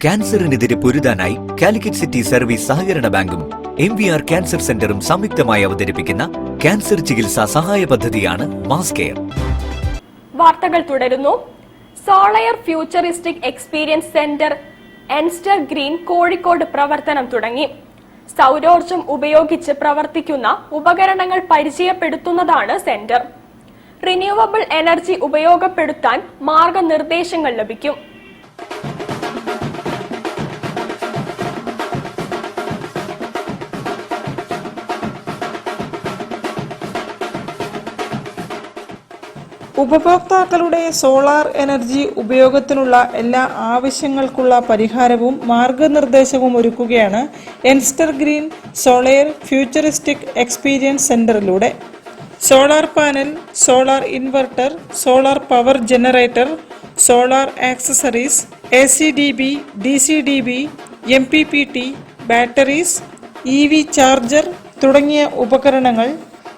ക്യാൻസറിനെതിരെ പൊരുതാനായി Calicut city service സഹകരണ ബാങ്കും MVR cancer സെന്ററും സംയുക്തമായി അവതരിപ്പിക്കുന്ന ക്യാൻസർ ചികിത്സാ സഹായ പദ്ധതിയാണ് മാസ് കെയർ. വാർത്തകൾ തുടരുന്നു. Solayar futuristic experience centre Enster Green Kozhikode പ്രവർത്തനം തുടങ്ങി. സൗരോർജം ഉപയോഗിച്ച് പ്രവർത്തിക്കുന്ന ഉപകരണങ്ങൾ പരിചയപ്പെടുത്തുന്നതാണ് സെന്റർ. റിന്യൂവബിൾ എനർജി ഉപയോഗപ്പെടുത്താൻ മാർഗനിർദ്ദേശങ്ങൾ ലഭിക്കും. ഉപഭോക്താക്കളുടെ സോളാർ എനർജി ഉപയോഗത്തിനുള്ള എല്ലാ ആവശ്യങ്ങൾക്കുള്ള പരിഹാരവും മാർഗനിർദ്ദേശവും ഒരുക്കുകയാണ് Enster Green Solayar futuristic experience സെന്ററിലൂടെ. Solar panel, solar inverter, solar power generator, solar accessories, ACDB, DCDB, MPPT, batteries, EV charger തുടങ്ങിയ ഉപകരണങ്ങൾ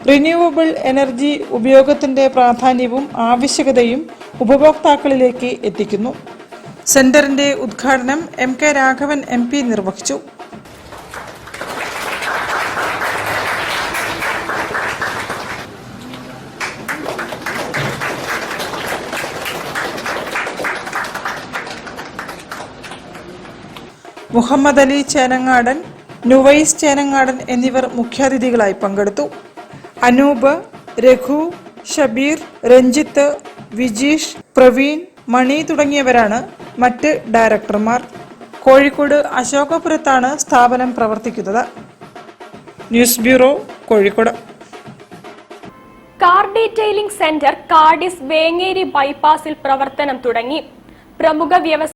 റിന്യൂവബിൾ എനർജി ഉപയോഗത്തിന്റെ പ്രാധാന്യവും ആവശ്യകതയും ഉപഭോക്താക്കളിലേക്ക് എത്തിക്കുന്നു. സെന്ററിന്റെ ഉദ്ഘാടനം MK രാഘവൻ MP നിർവഹിച്ചു. മുഹമ്മദ് അലി ചേനങ്ങാടൻ, നുവൈസ് ചേനങ്ങാടൻ എന്നിവർ മുഖ്യാതിഥികളായി പങ്കെടുത്തു. അനൂപ്, രഘു, ഷബീർ, രഞ്ജിത്ത്, വിജീഷ്, പ്രവീൺ, മണി തുടങ്ങിയവരാണ് മറ്റ് ഡയറക്ടർമാർ. കോഴിക്കോട് അശോകപുരത്താണ് സ്ഥാപനം പ്രവർത്തിക്കുന്നത്. News bureau, Kozhikode. Car detailing centre Cardis Vengeri ബൈപ്പാസിൽ പ്രവർത്തനം തുടങ്ങി. പ്രമുഖ